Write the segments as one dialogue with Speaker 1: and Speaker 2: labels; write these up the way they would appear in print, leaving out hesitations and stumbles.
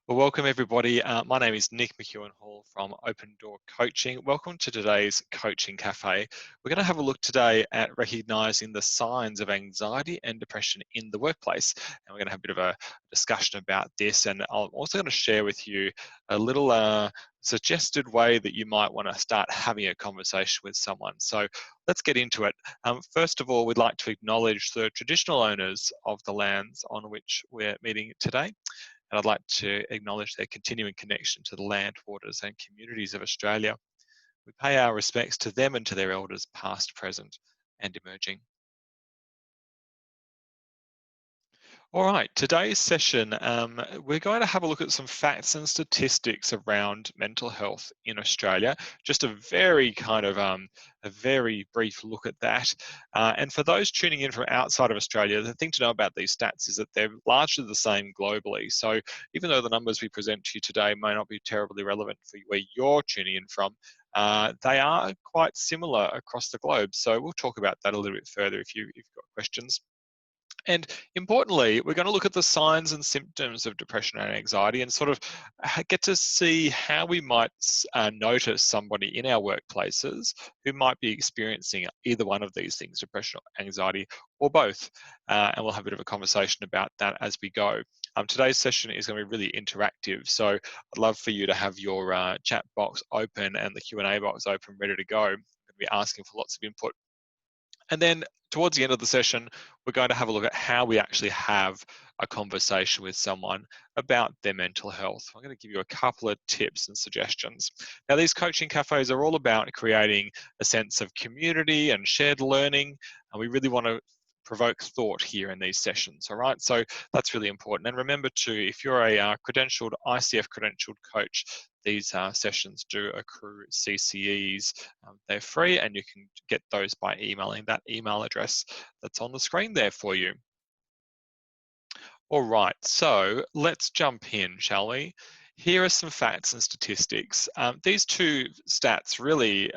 Speaker 1: Well, welcome everybody. My name is Nick McEwen Hall from Open Door Coaching. Welcome to today's Coaching Cafe. We're going to have a look today at recognizing the signs of anxiety and depression in the workplace. And we're going to have a bit of a discussion about this. And I'm also going to share with you a little suggested way that you might want to start having a conversation with someone. So let's get into it. First of all, we'd like to acknowledge the traditional owners of the lands on which we're meeting today. And I'd like to acknowledge their continuing connection to the land, waters and communities of Australia. We pay our respects to them and to their elders past, present and emerging. All right, today's session, we're going to have a look at some facts and statistics around mental health in Australia. Just a very a very brief look at that. And for those tuning in from outside of Australia, the thing to know about these stats is that they're largely the same globally. So even though the numbers we present to you today may not be terribly relevant for where you're tuning in from, they are quite similar across the globe. So we'll talk about that a little bit further if you've got questions. And importantly, we're going to look at the signs and symptoms of depression and anxiety and sort of get to see how we might notice somebody in our workplaces who might be experiencing either one of these things, depression or anxiety, or both. And we'll have a bit of a conversation about that as we go. Today's session is going to be really interactive, so I'd love for you to have your chat box open and the Q&A box open, ready to go. I'm going to be asking for lots of input. And then towards the end of the session, we're going to have a look at how we actually have a conversation with someone about their mental health. I'm going to give you a couple of tips and suggestions. Now, these coaching cafes are all about creating a sense of community and shared learning, and we really want to provoke thought here in these sessions, all right? So that's really important. And remember too, if you're a credentialed, ICF credentialed coach, these sessions do accrue CCEs. They're free and you can get those by emailing that email address that's on the screen there for you. All right, so let's jump in, shall we? Here are some facts and statistics. These two stats really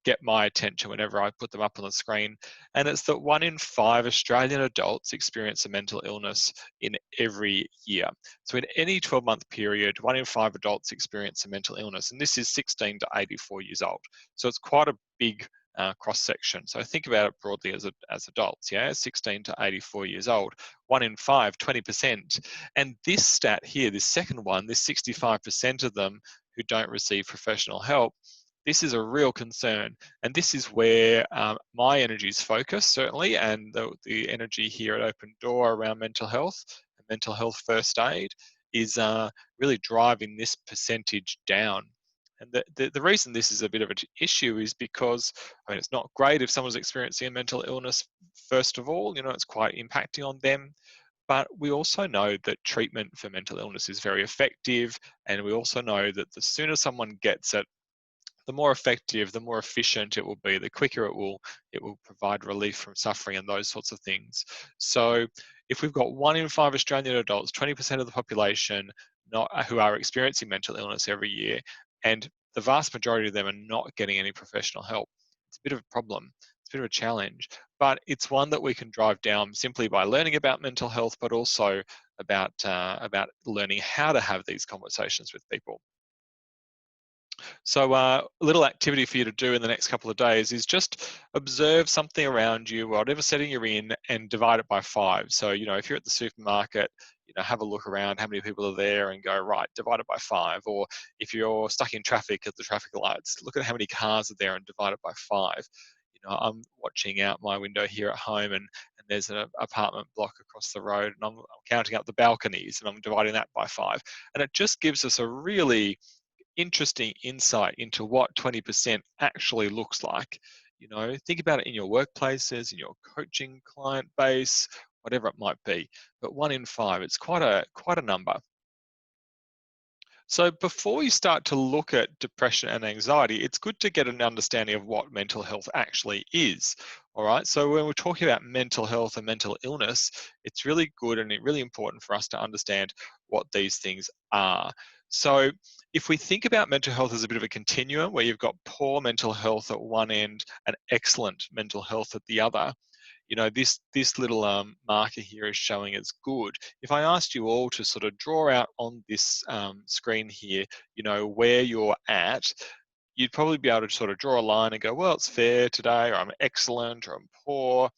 Speaker 1: get my attention whenever I put them up on the screen, and it's that 1 in 5 Australian adults experience a mental illness in every year. So in any 12-month period, 1 in 5 adults experience a mental illness, and this is 16 to 84 years old. So it's quite a big cross-section. So think about it broadly as adults, 16 to 84 years old. 1 in 5, 20%. And this stat here, this second one, this 65% of them who don't receive professional help, this is a real concern. And this is where my energy is focused, certainly, and the energy here at Open Door around mental health and mental health first aid is really driving this percentage down. And the reason this is a bit of an issue is because, I mean, it's not great if someone's experiencing a mental illness, first of all, it's quite impacting on them. But we also know that treatment for mental illness is very effective. And we also know that the sooner someone gets it, the more effective, the more efficient it will be, the quicker it will provide relief from suffering and those sorts of things. So if we've got 1 in 5 Australian adults, 20% of the population who are experiencing mental illness every year, and the vast majority of them are not getting any professional help, it's a bit of a problem. It's a bit of a challenge, but it's one that we can drive down simply by learning about mental health, but also about learning how to have these conversations with people. So a little activity for you to do in the next couple of days is just observe something around you, whatever setting you're in, and divide it by 5. So, if you're at the supermarket, have a look around how many people are there and go, right, divide it by 5. Or if you're stuck in traffic at the traffic lights, look at how many cars are there and divide it by 5. I'm watching out my window here at home and there's an apartment block across the road, and I'm counting up the balconies and I'm dividing that by 5. And it just gives us a really interesting insight into what 20% actually looks like. Think about it in your workplaces, in your coaching client base, whatever it might be. But 1 in 5, it's quite a number. So before we start to look at depression and anxiety, it's good to get an understanding of what mental health actually is. All right. So when we're talking about mental health and mental illness, it's really good and really important for us to understand what these things are. So if we think about mental health as a bit of a continuum where you've got poor mental health at one end and excellent mental health at the other, you know, this little marker here is showing it's good. If I asked you all to sort of draw out on this screen here, you know, where you're at, you'd probably be able to sort of draw a line and go, well, it's fair today, or I'm excellent, or I'm poor,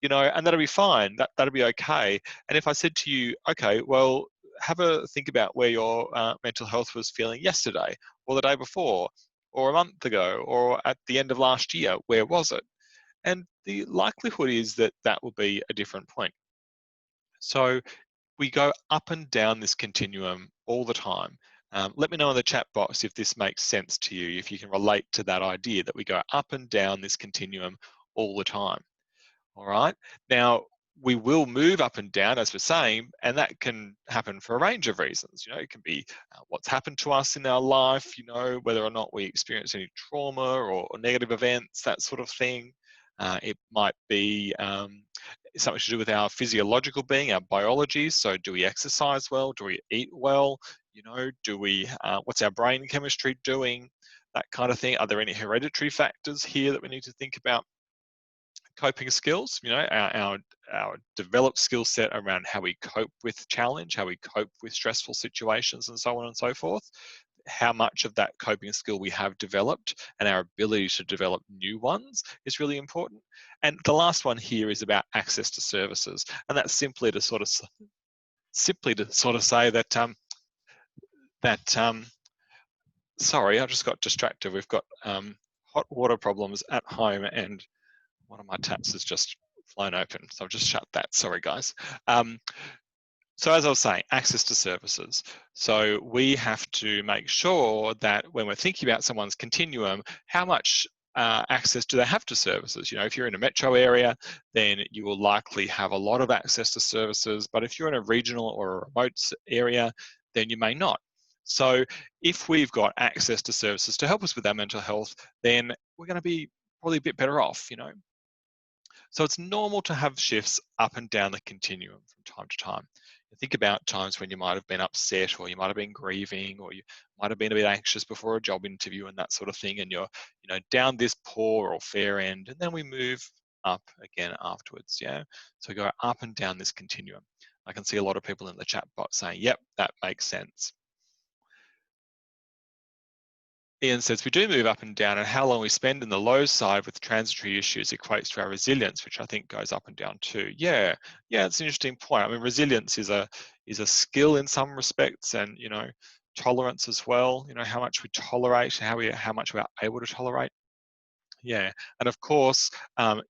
Speaker 1: you know, and that'll be fine. That'll be okay. And if I said to you, okay, well, have a think about where your mental health was feeling yesterday, or the day before, or a month ago, or at the end of last year, where was it? And the likelihood is that that will be a different point. So we go up and down this continuum all the time. Let me know in the chat box if this makes sense to you, if you can relate to that idea that we go up and down this continuum all the time. All right. Now, we will move up and down, as we're saying, and that can happen for a range of reasons. You know, it can be what's happened to us in our life, you know, whether or not we experience any trauma or negative events, that sort of thing. It might be something to do with our physiological being, our biology. So do we exercise well? Do we eat well? You know, do we, what's our brain chemistry doing? That kind of thing. Are there any hereditary factors here that we need to think about? Coping skills, you know, our developed skill set around how we cope with challenge, how we cope with stressful situations, and so on and so forth. How much of that coping skill we have developed and our ability to develop new ones is really important. And the last one here is about access to services, and that's simply to sort of say that sorry, I just got distracted. We've got hot water problems at home, and one of my taps has just flown open, so I've just shut that. Sorry, guys. So as I was saying, access to services. So we have to make sure that when we're thinking about someone's continuum, how much access do they have to services? You know, if you're in a metro area, then you will likely have a lot of access to services. But if you're in a regional or a remote area, then you may not. So if we've got access to services to help us with our mental health, then we're going to be probably a bit better off, you know. So it's normal to have shifts up and down the continuum from time to time. Think about times when you might have been upset, or you might have been grieving, or you might have been a bit anxious before a job interview and that sort of thing, and you're, you know, down this poor or fair end, and then we move up again afterwards. Yeah, so we go up and down this continuum. I can see a lot of people in the chat box saying, yep, that makes sense. Ian says, we do move up and down, and how long we spend in the low side with transitory issues equates to our resilience, which I think goes up and down too. Yeah, it's an interesting point. I mean, resilience is a skill in some respects, and, you know, tolerance as well. You know, how much we tolerate, how much we're able to tolerate. Yeah, and of course,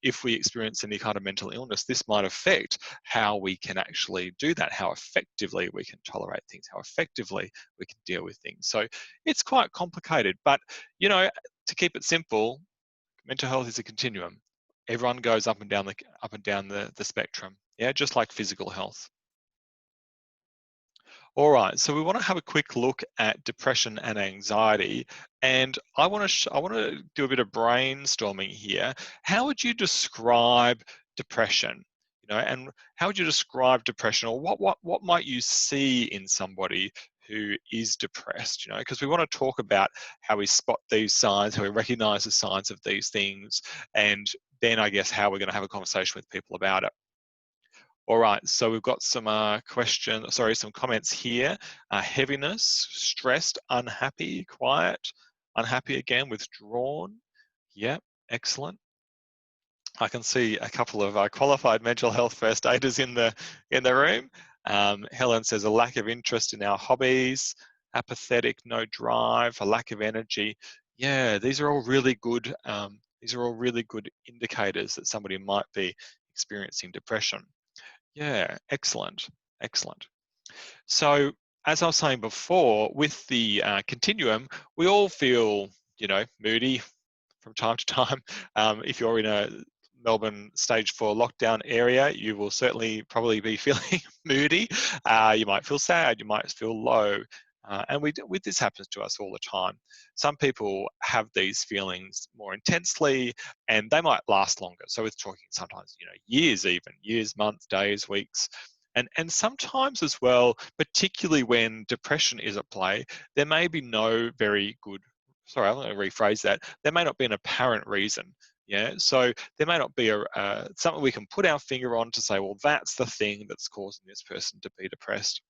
Speaker 1: if we experience any kind of mental illness, this might affect how we can actually do that, how effectively we can tolerate things, how effectively we can deal with things. So it's quite complicated, but, you know, to keep it simple, mental health is a continuum. Everyone goes up and down the spectrum. Yeah, just like physical health. All right, so we want to have a quick look at depression and anxiety, and I want to do a bit of brainstorming here. How would you describe depression? You know, and how would you describe depression, or what might you see in somebody who is depressed? You know, because we want to talk about how we spot these signs, how we recognize the signs of these things, and then I guess how we're going to have a conversation with people about it. All right, so we've got some some comments here. Heaviness, stressed, unhappy, quiet, unhappy again, withdrawn. Yep, excellent. I can see a couple of qualified mental health first aiders in the room. Helen says a lack of interest in our hobbies, apathetic, no drive, a lack of energy. Yeah, these are all really good. These are all really good indicators that somebody might be experiencing depression. Yeah, excellent, excellent. So, as I was saying before, with the continuum, we all feel, you know, moody from time to time. If you're in a Melbourne stage 4 lockdown area, you will certainly probably be feeling moody. You might feel sad, you might feel low. And this happens to us all the time. Some people have these feelings more intensely, and they might last longer. So we're talking sometimes, you know, years, months, days, weeks. And sometimes as well, particularly when depression is at play, there may be no very good, sorry, I'm going to rephrase that. There may not be an apparent reason Yeah, so there may not be something we can put our finger on to say, well, that's the thing that's causing this person to be depressed.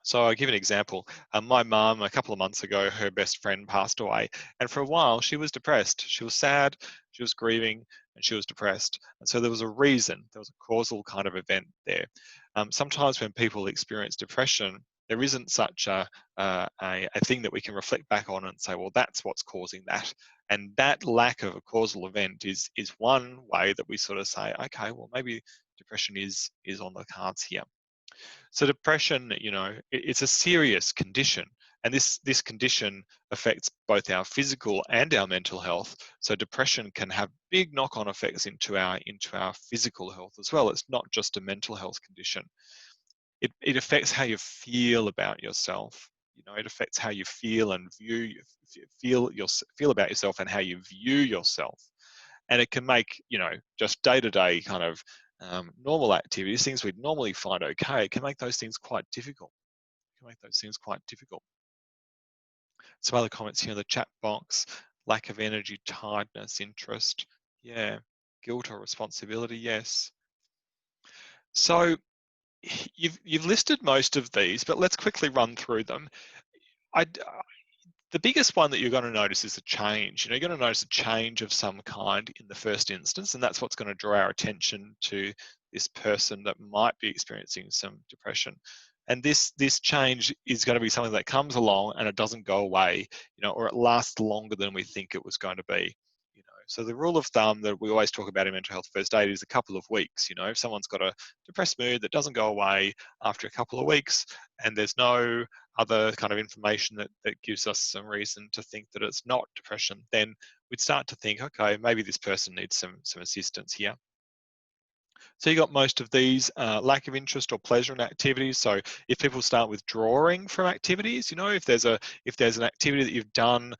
Speaker 1: So I'll give you an example. My mum, a couple of months ago, her best friend passed away. And for a while, she was depressed. She was sad, she was grieving, and she was depressed. And so there was a reason, there was a causal kind of event there. Sometimes when people experience depression, there isn't such a thing that we can reflect back on and say, well, that's what's causing that. And that lack of a causal event is one way that we sort of say, okay, well, maybe depression is on the cards here. So depression, it's a serious condition, and this condition affects both our physical and our mental health. So depression can have big knock-on effects into our physical health as well. It's not just a mental health condition. It affects how you feel about yourself. It affects how you feel and feel about yourself and how you view yourself. And it can make, just day-to-day kind of normal activities, things we'd normally find okay, it can make those things quite difficult. It can make those things quite difficult. Some other comments here in the chat box: lack of energy, tiredness, interest. Yeah. Guilt or responsibility, yes. So you've listed most of these, but let's quickly run through them. The biggest one that you're going to notice is a change. You're going to notice a change of some kind in the first instance, and that's what's going to draw our attention to this person that might be experiencing some depression. And this change is going to be something that comes along and it doesn't go away, or it lasts longer than we think it was going to be. So the rule of thumb that we always talk about in mental health first aid is a couple of weeks. If someone's got a depressed mood that doesn't go away after a couple of weeks, and there's no other kind of information that gives us some reason to think that it's not depression, then we'd start to think, okay, maybe this person needs some assistance here. So you got most of these: lack of interest or pleasure in activities. So if people start withdrawing from activities, if there's an activity that you've done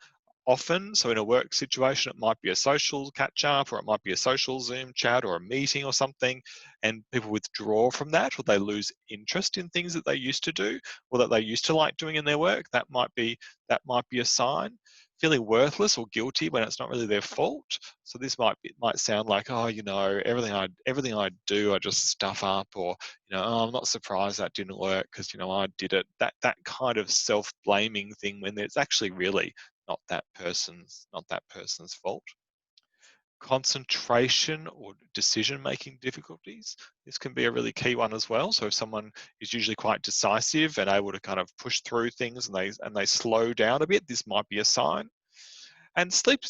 Speaker 1: often, so in a work situation, it might be a social catch up, or it might be a social Zoom chat or a meeting or something, and people withdraw from that, or they lose interest in things that they used to do or that they used to like doing in their work, that might be a sign. Feeling worthless or guilty when it's not really their fault. So this might sound like, oh, everything I do, I just stuff up, or oh, I'm not surprised that didn't work because I did it. That kind of self-blaming thing when it's actually really not that person's fault. Concentration or decision-making difficulties. This can be a really key one as well. So if someone is usually quite decisive and able to kind of push through things, and they slow down a bit, this might be a sign. And sleep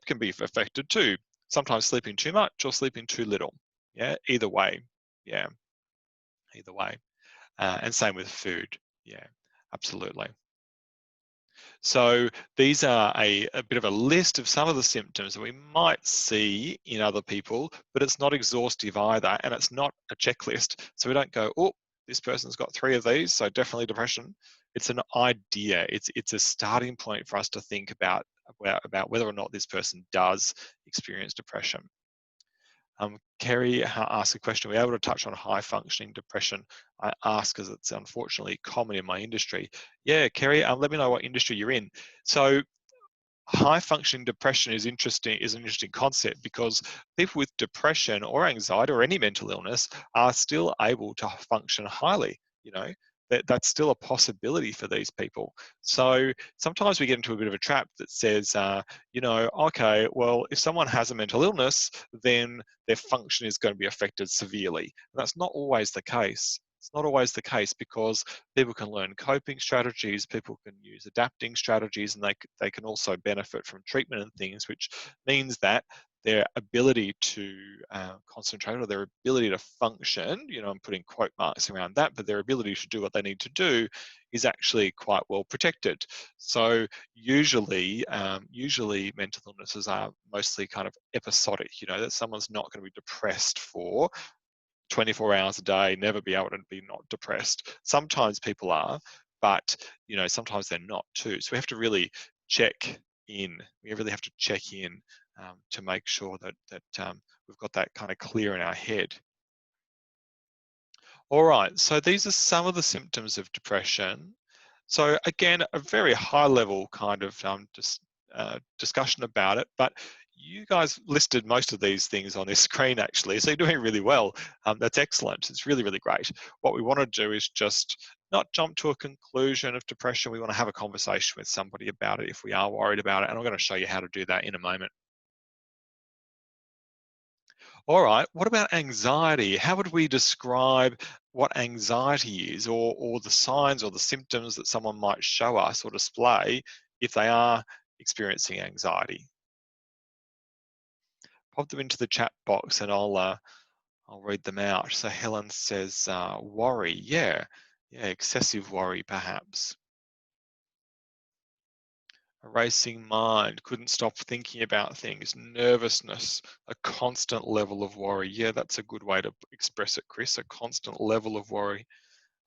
Speaker 1: can be affected too. Sometimes sleeping too much or sleeping too little. Yeah, either way. Yeah, either way. And same with food. Yeah, absolutely. So these are a bit of a list of some of the symptoms that we might see in other people, but it's not exhaustive either, and it's not a checklist. So we don't go, oh, this person's got 3 of these, so definitely depression. It's an idea. It's a starting point for us to think about whether or not this person does experience depression. Kerry asked a question: are we able to touch on high functioning depression? I ask because it's unfortunately common in my industry. Yeah, Kerry, let me know what industry you're in. So high functioning depression is an interesting concept, because people with depression or anxiety or any mental illness are still able to function highly. That's still a possibility for these people. So sometimes we get into a bit of a trap that says, okay, well, if someone has a mental illness, then their function is going to be affected severely. And that's not always the case. It's not always the case, because people can learn coping strategies, people can use adapting strategies, and they can also benefit from treatment and things, which means that their ability to concentrate, or their ability to function, I'm putting quote marks around that, but their ability to do what they need to do is actually quite well protected. So usually mental illnesses are mostly kind of episodic, that someone's not going to be depressed for 24 hours a day, never be able to be not depressed. Sometimes people are, but sometimes they're not too. So we have to really check in. We really have to check in to make sure that we've got that kind of clear in our head. All right, so these are some of the symptoms of depression. So again, a very high level kind of discussion about it, but you guys listed most of these things on this screen actually, so you're doing really well. That's excellent. It's really, really great. What we want to do is just not jump to a conclusion of depression. We want to have a conversation with somebody about it if we are worried about it, and I'm going to show you how to do that in a moment. All right, what about anxiety? How would we describe what anxiety is, or the signs or the symptoms that someone might show us or display if they are experiencing anxiety? Pop them into the chat box and I'll read them out. So Helen says, worry, yeah, excessive worry perhaps. A racing mind, couldn't stop thinking about things, nervousness, a constant level of worry. Yeah, that's a good way to express it, Chris, a constant level of worry.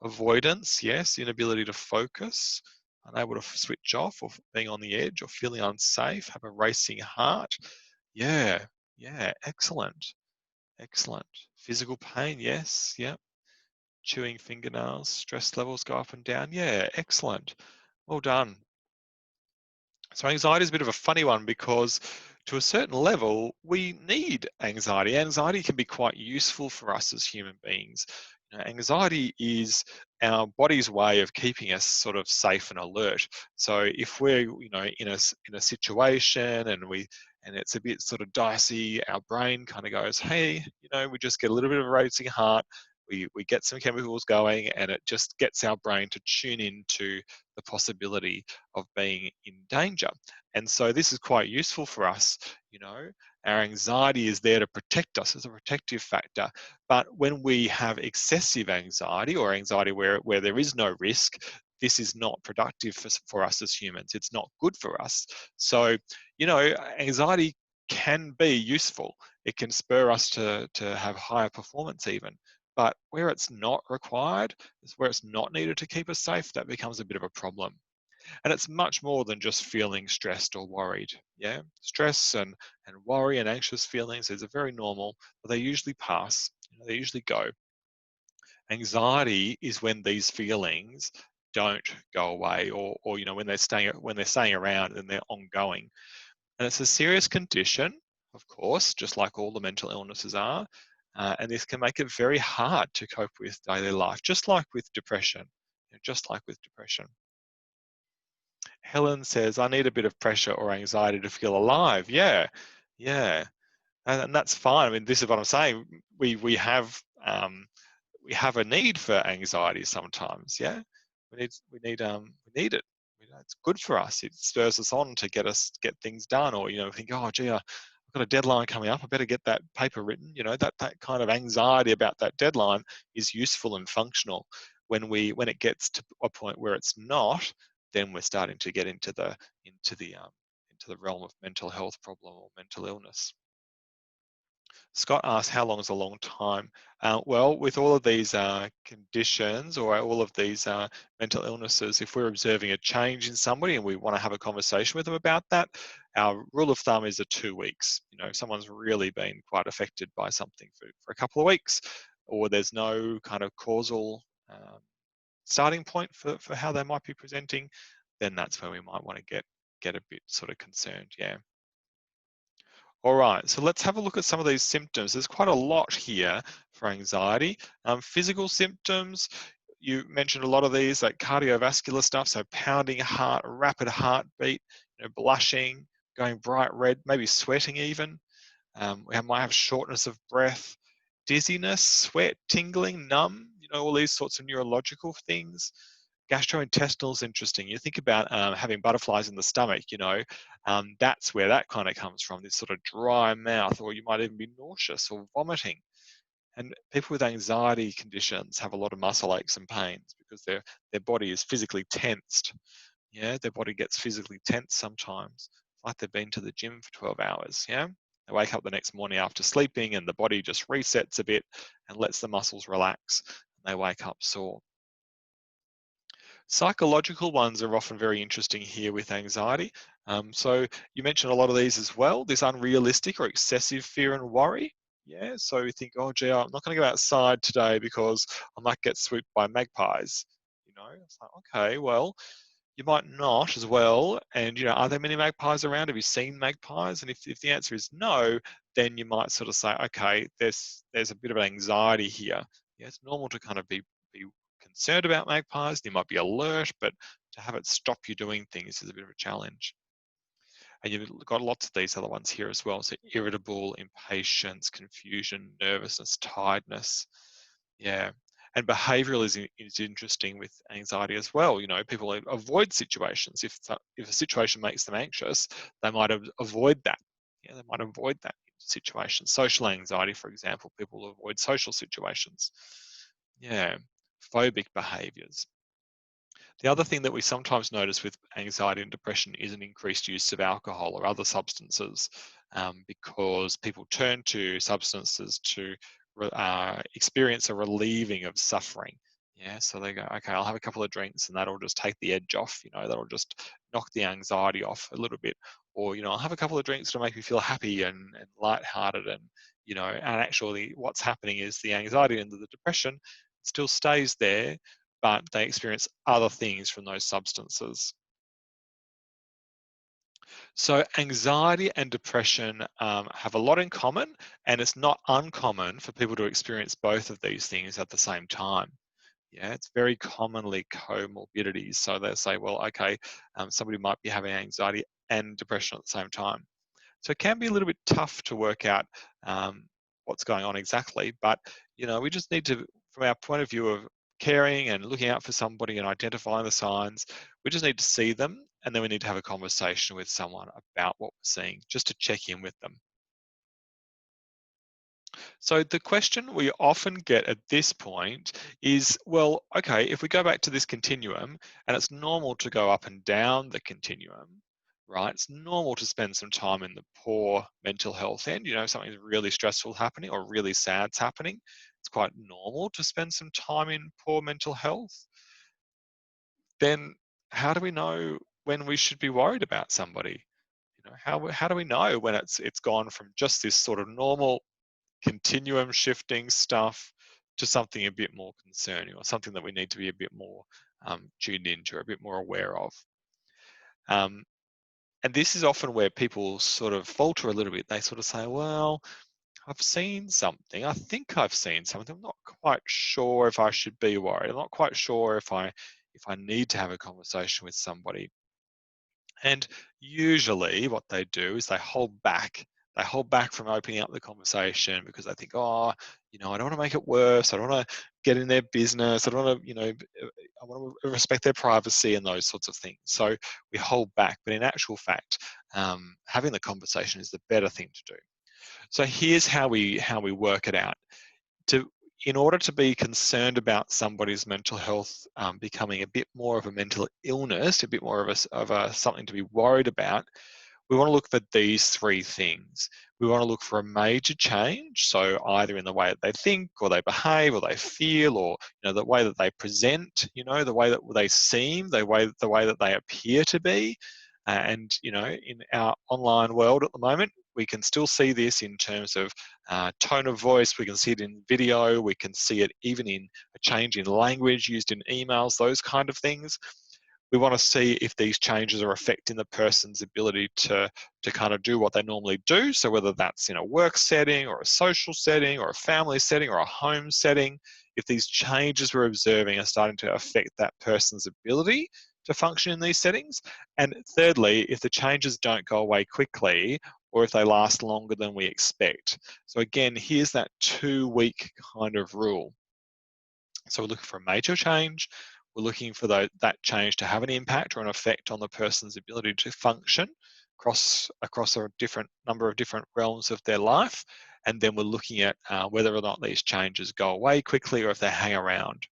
Speaker 1: Avoidance, yes, inability to focus, unable to switch off, or being on the edge, or feeling unsafe, have a racing heart. Yeah, yeah, excellent, excellent. Physical pain, yes, yeah. Chewing fingernails, stress levels go up and down. Yeah, excellent. Well done. So anxiety is a bit of a funny one because to a certain level, we need anxiety. Anxiety can be quite useful for us as human beings. You know, anxiety is our body's way of keeping us sort of safe and alert. So if we're, in a situation and it's a bit sort of dicey, our brain kind of goes, hey, we just get a little bit of a racing heart. We get some chemicals going and it just gets our brain to tune into the possibility of being in danger. And so this is quite useful for us, you know. Our anxiety is there to protect us as a protective factor. But when we have excessive anxiety or anxiety where there is no risk, this is not productive for us as humans. It's not good for us. So, anxiety can be useful. It can spur us to have higher performance even. But where it's not required, where it's not needed to keep us safe, that becomes a bit of a problem. And it's much more than just feeling stressed or worried. Yeah, stress and worry and anxious feelings is very normal, but they usually pass. They usually go. Anxiety is when these feelings don't go away, or when they're staying around and they're ongoing. And it's a serious condition, of course, just like all the mental illnesses are. And this can make it very hard to cope with daily life, just like with depression. Just like with depression. Helen says, I need a bit of pressure or anxiety to feel alive. Yeah, yeah. And that's fine. I mean, this is what I'm saying. We have a need for anxiety sometimes. Yeah, we need it. It's good for us. It spurs us on to get things done, or think, oh gee, I've got a deadline coming up. I better get that paper written. That kind of anxiety about that deadline is useful and functional. When it gets to a point where it's not, then we're starting to get into the realm of mental health problem or mental illness. Scott asked, how long is a long time? Well, with all of these conditions or all of these mental illnesses, if we're observing a change in somebody and we want to have a conversation with them about that, our rule of thumb is 2 weeks. If someone's really been quite affected by something for a couple of weeks, or there's no kind of causal starting point for how they might be presenting, then that's where we might want to get a bit sort of concerned. Yeah. All right, so let's have a look at some of these symptoms. There's quite a lot here for anxiety. Physical symptoms, you mentioned a lot of these, like cardiovascular stuff, so pounding heart, rapid heartbeat, blushing, going bright red, maybe sweating even. We might have shortness of breath, dizziness, sweat, tingling, numb, all these sorts of neurological things. Gastrointestinal is interesting. You think about having butterflies in the stomach, that's where that kind of comes from, this sort of dry mouth, or you might even be nauseous or vomiting. And people with anxiety conditions have a lot of muscle aches and pains because their body is physically tensed. Yeah, their body gets physically tense sometimes, like they've been to the gym for 12 hours. Yeah, they wake up the next morning after sleeping and the body just resets a bit and lets the muscles relax, and they wake up sore. Psychological ones are often very interesting here with anxiety. So you mentioned a lot of these as well, this unrealistic or excessive fear and worry. Yeah, so you think, oh gee, I'm not going to go outside today because I might get swooped by magpies. It's like, okay, well, You might not as well. And, are there many magpies around? Have you seen magpies? And if the answer is no, then you might sort of say, okay, there's a bit of an anxiety here. Yeah, it's normal to kind of be concerned about magpies. You might be alert, but to have it stop you doing things is a bit of a challenge. And you've got lots of these other ones here as well. So irritable, impatience, confusion, nervousness, tiredness. Yeah. And behavioral is interesting with anxiety as well. People avoid situations. If a situation makes them anxious, they might avoid that. Yeah, they might avoid that situation. Social anxiety, for example, people avoid social situations. Yeah. Phobic behaviors. The other thing that we sometimes notice with anxiety and depression is an increased use of alcohol or other substances, because people turn to substances to experience a relieving of suffering. Yeah, so they go, okay, I'll have a couple of drinks and that'll just take the edge off, that'll just knock the anxiety off a little bit. Or, I'll have a couple of drinks to make me feel happy and lighthearted. And actually what's happening is the anxiety and the depression still stays there, but they experience other things from those substances. So anxiety and depression have a lot in common, and it's not uncommon for people to experience both of these things at the same time. Yeah, it's very commonly comorbidities. So they say, well, okay, somebody might be having anxiety and depression at the same time. So it can be a little bit tough to work out what's going on exactly, but we just need to, from our point of view of caring and looking out for somebody and identifying the signs, we just need to see them, and then we need to have a conversation with someone about what we're seeing, just to check in with them. So the question we often get at this point is, well, okay, if we go back to this continuum, and it's normal to go up and down the continuum, right? It's normal to spend some time in the poor mental health end. Something's really stressful happening or really sad's happening. It's quite normal to spend some time in poor mental health. Then how do we know when we should be worried about somebody? How do we know when it's gone from just this sort of normal continuum shifting stuff to something a bit more concerning, or something that we need to be a bit more tuned into, or a bit more aware of? Um, and this is often where people sort of falter a little bit. They sort of say, well, I've seen something. I think I've seen something. I'm not quite sure if I should be worried. I'm not quite sure if I need to have a conversation with somebody. And usually what they do is they hold back. They hold back from opening up the conversation because they think, oh, I don't want to make it worse. I don't want to get in their business. I don't want to, I want to respect their privacy and those sorts of things. So we hold back. But in actual fact, having the conversation is the better thing to do. So here's how we work it out. In order to be concerned about somebody's mental health becoming a bit more of a mental illness, a bit more of a something to be worried about, we want to look for these three things. We want to look for a major change, so either in the way that they think or they behave or they feel, or the way that they present, the way that they seem, the way that they appear to be. And in our online world at the moment, we can still see this in terms of tone of voice. We can see it in video. We can see it even in a change in language used in emails, those kind of things. We want to see if these changes are affecting the person's ability to kind of do what they normally do. So whether that's in a work setting or a social setting or a family setting or a home setting, if these changes we're observing are starting to affect that person's ability to function in these settings. And thirdly, if the changes don't go away quickly, or if they last longer than we expect. So again, here's that 2-week kind of rule. So we're looking for a major change. We're looking for that change to have an impact or an effect on the person's ability to function across a different number of different realms of their life. And then we're looking at whether or not these changes go away quickly or if they hang around.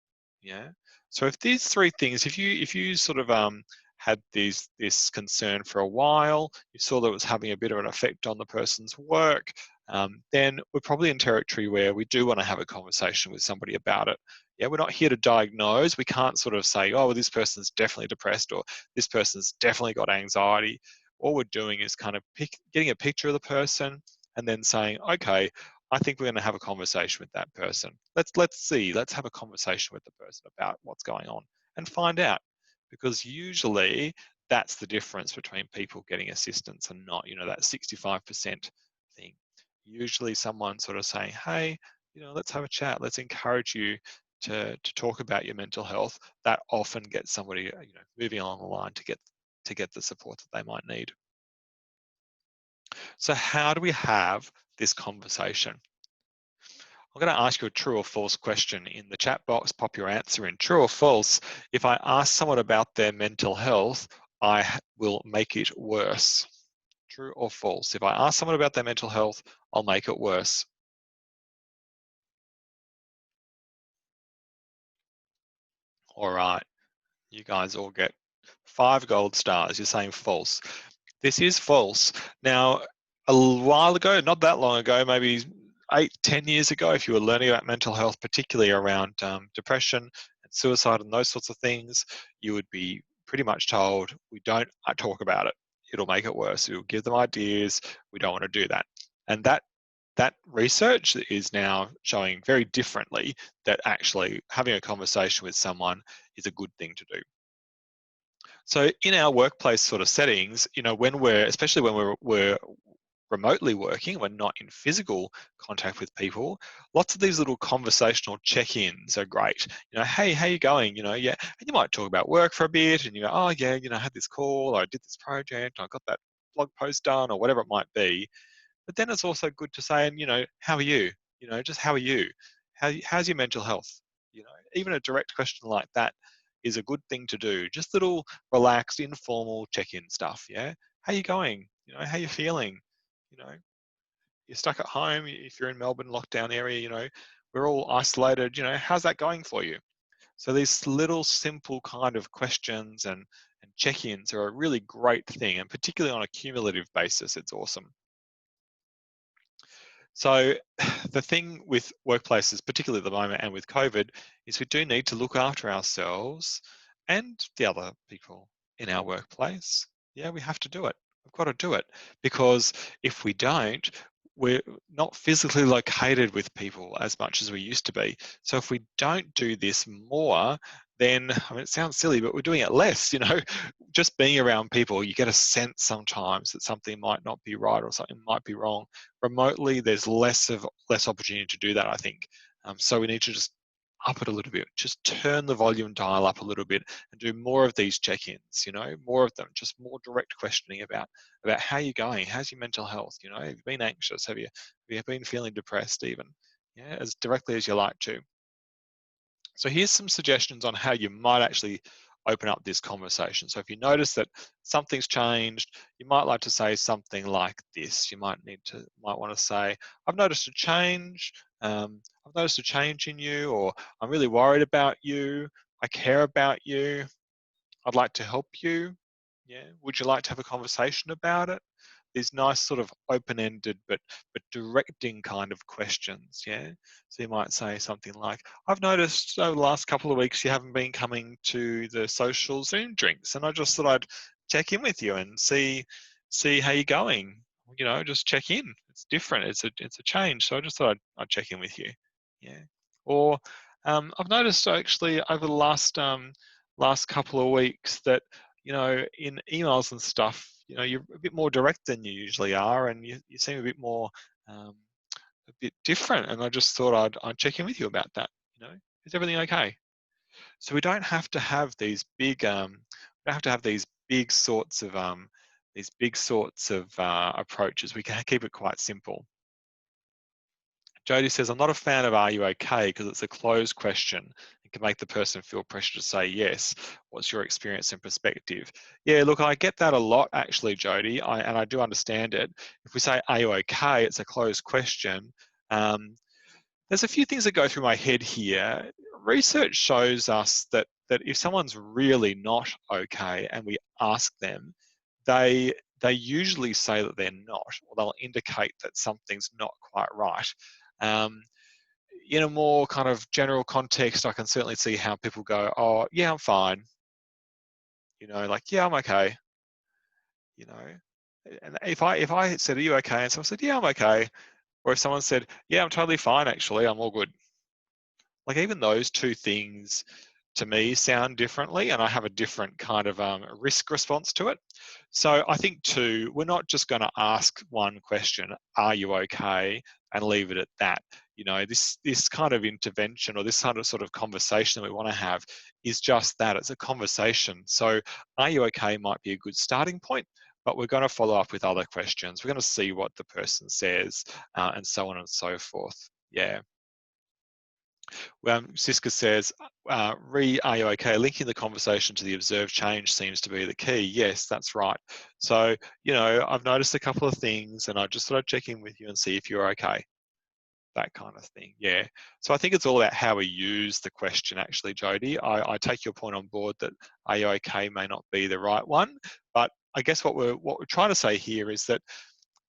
Speaker 1: Yeah. So if these three things, if you sort of had this concern for a while, you saw that it was having a bit of an effect on the person's work, then we're probably in territory where we do want to have a conversation with somebody about it. Yeah, we're not here to diagnose. We can't sort of say, oh, well, this person's definitely depressed or this person's definitely got anxiety. All we're doing is kind of getting a picture of the person and then saying, okay, I think we're going to have a conversation with that person. Let's have a conversation with the person about what's going on and find out. because usually that's the difference between people getting assistance and not, that 65% thing. Usually someone sort of saying, hey, let's have a chat, let's encourage you to talk about your mental health. That often gets somebody, moving along the line to get the support that they might need. So how do we have this conversation? I'm going to ask you a true or false question in the chat box. Pop your answer in. True or false, if I ask someone about their mental health, I will make it worse. True or false, if I ask someone about their mental health, I'll make it worse. All right, you guys all get 5 gold stars. You're saying false. This is false. Now, a while ago, not that long ago, maybe 8-10 years ago, if you were learning about mental health, particularly around depression and suicide and those sorts of things, you would be pretty much told, we don't talk about it. It'll make it worse. It'll give them ideas. We don't want to do that. And that research is now showing very differently that actually having a conversation with someone is a good thing to do. So in our workplace sort of settings, especially when we're remotely working, we're not in physical contact with people, lots of these little conversational check-ins are great. Hey, how you going? Yeah. And you might talk about work for a bit and you go, oh yeah, I had this call, or I did this project, I got that blog post done, or whatever it might be. But then it's also good to say, and how are you? Just how are you? How's your mental health? Even a direct question like that is a good thing to do. Just little relaxed, informal check-in stuff. Yeah. How you going? How you feeling? You know, you're stuck at home. If you're in Melbourne lockdown area, we're all isolated. How's that going for you? So these little simple kind of questions and check-ins are a really great thing, and particularly on a cumulative basis, it's awesome. So the thing with workplaces, particularly at the moment and with COVID, is we do need to look after ourselves and the other people in our workplace. Yeah, we have to do it. We've got to do it, because if we don't, we're not physically located with people as much as we used to be. So if we don't do this more, then, it sounds silly, but we're doing it less. Just being around people, you get a sense sometimes that something might not be right or something might be wrong. Remotely, there's less opportunity to do that, I think. So we need to just up it a little bit, just turn the volume dial up a little bit and do more of these check-ins, more of them, just more direct questioning about how you're going, how's your mental health, have you been anxious, have you been feeling depressed even, yeah, as directly as you like to. So here's some suggestions on how you might actually open up this conversation. So if you notice that something's changed, you might like to say something like this. You might want to say, I've noticed a change. I've noticed a change in you, or I'm really worried about you. I care about you. I'd like to help you. Yeah. Would you like to have a conversation about it? These nice sort of open-ended but directing kind of questions. Yeah. So you might say something like, I've noticed over the last couple of weeks you haven't been coming to the social Zoom drinks, and I just thought I'd check in with you and see how you're going. Just check in. It's different. It's a change. So I just thought I'd check in with you. Yeah. Or I've noticed actually over the last couple of weeks that in emails and stuff, you're a bit more direct than you usually are, and you seem a bit more a bit different, and I just thought I'd check in with you about that. Is everything okay? So we don't have to have these big approaches. We can keep it quite simple. Jody says, I'm not a fan of "Are you okay?" because it's a closed question. It can make the person feel pressure to say yes. What's your experience and perspective? Yeah, look, I get that a lot actually, Jody, and I do understand it. If we say, are you okay? It's a closed question. There's a few things that go through my head here. Research shows us that if someone's really not okay and we ask them, they usually say that they're not, or they'll indicate that something's not quite right. In a more kind of general context, I can certainly see how people go, oh, yeah, I'm fine. Like, yeah, I'm okay. And if I said, are you okay? And someone said, yeah, I'm okay. Or if someone said, yeah, I'm totally fine, actually, I'm all good. Like, even those two things to me sound differently, and I have a different kind of risk response to it. So I think too, we're not just going to ask one question, are you okay, and leave it at that. You know, this kind of intervention or this kind of sort of conversation that we want to have is just that. It's a conversation. So are you okay might be a good starting point, but we're going to follow up with other questions. We're going to see what the person says, and so on and so forth. Yeah. Siska says, are you okay? Linking the conversation to the observed change seems to be the key. Yes, that's right. So, you know, I've noticed a couple of things and I just thought I'd check in with you and see if you're okay. That kind of thing, yeah. So I think it's all about how we use the question, actually, Jody. I take your point on board that are you okay may not be the right one, but I guess what we're trying to say here is that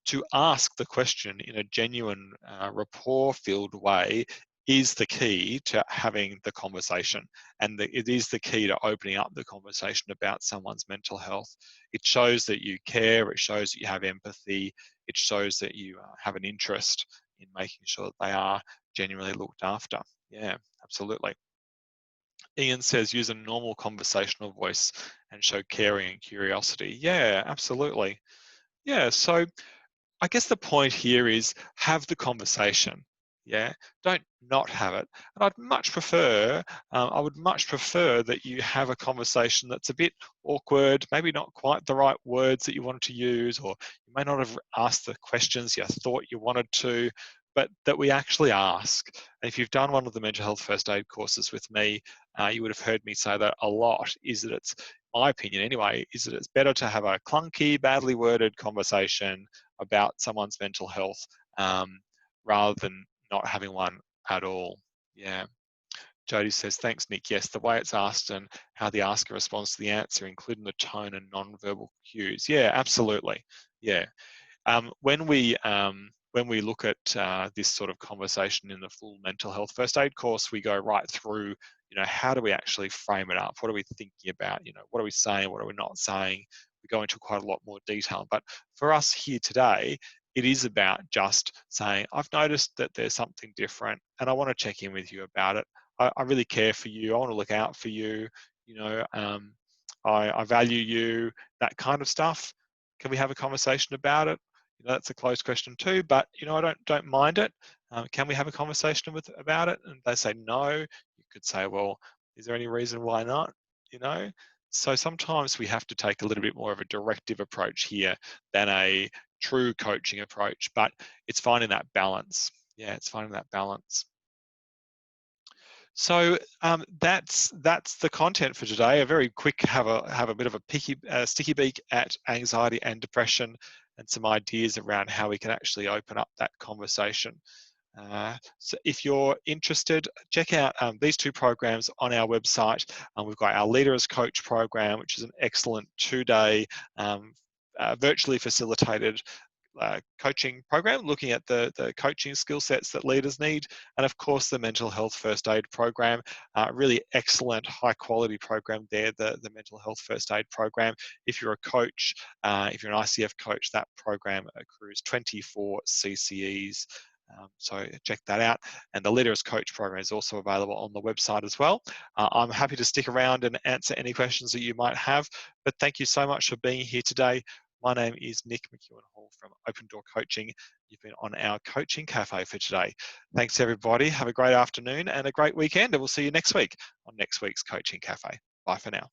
Speaker 1: to ask the question in a genuine, rapport-filled way is the key to having the conversation, and it is the key to opening up the conversation about someone's mental health. It shows that you care, it shows that you have empathy, it shows that you have an interest in making sure that they are genuinely looked after. Yeah, absolutely. Ian says, use a normal conversational voice and show caring and curiosity. Yeah, absolutely. Yeah, so I guess the point here is have the conversation. Yeah, don't not have it. And I would much prefer that you have a conversation that's a bit awkward, maybe not quite the right words that you wanted to use, or you may not have asked the questions you thought you wanted to, but that we actually ask. And if you've done one of the mental health first aid courses with me, you would have heard me say that a lot, is that it's, my opinion anyway, is that it's better to have a clunky, badly worded conversation about someone's mental health, rather than not having one at all. Yeah. Jody says, thanks, Nick. Yes, the way it's asked and how the asker responds to the answer, including the tone and non-verbal cues. Yeah, absolutely. Yeah. When we look at this sort of conversation in the full mental health first aid course, we go right through, you know, how do we actually frame it up? What are we thinking about? You know, what are we saying? What are we not saying? We go into quite a lot more detail. But for us here today, it is about just saying, I've noticed that there's something different and I want to check in with you about it. I really care for you. I want to look out for you. You know, I value you, that kind of stuff. Can we have a conversation about it? You know, that's a closed question too, but you know, I don't mind it. Can we have a conversation about it? And they say no. You could say, well, is there any reason why not? You know, so sometimes we have to take a little bit more of a directive approach here than a true coaching approach, but it's finding that balance. Yeah, it's finding that balance. So that's the content for today. A very quick have a bit of a sticky beak at anxiety and depression, and some ideas around how we can actually open up that conversation. So if you're interested, check out these two programs on our website. We've got our Leader as Coach program, which is an excellent 2-day virtually facilitated coaching program, looking at the coaching skill sets that leaders need, and of course the mental health first aid program, really excellent high quality program there, the mental health first aid program. If you're a coach, if you're an ICF coach, that program accrues 24 CCEs. So check that out. And the Leader as Coach program is also available on the website as well. I'm happy to stick around and answer any questions that you might have, but thank you so much for being here today. My name is Nick McEwen-Hall from Open Door Coaching. You've been on our Coaching Cafe for today. Thanks, everybody. Have a great afternoon and a great weekend, and we'll see you next week on next week's Coaching Cafe. Bye for now.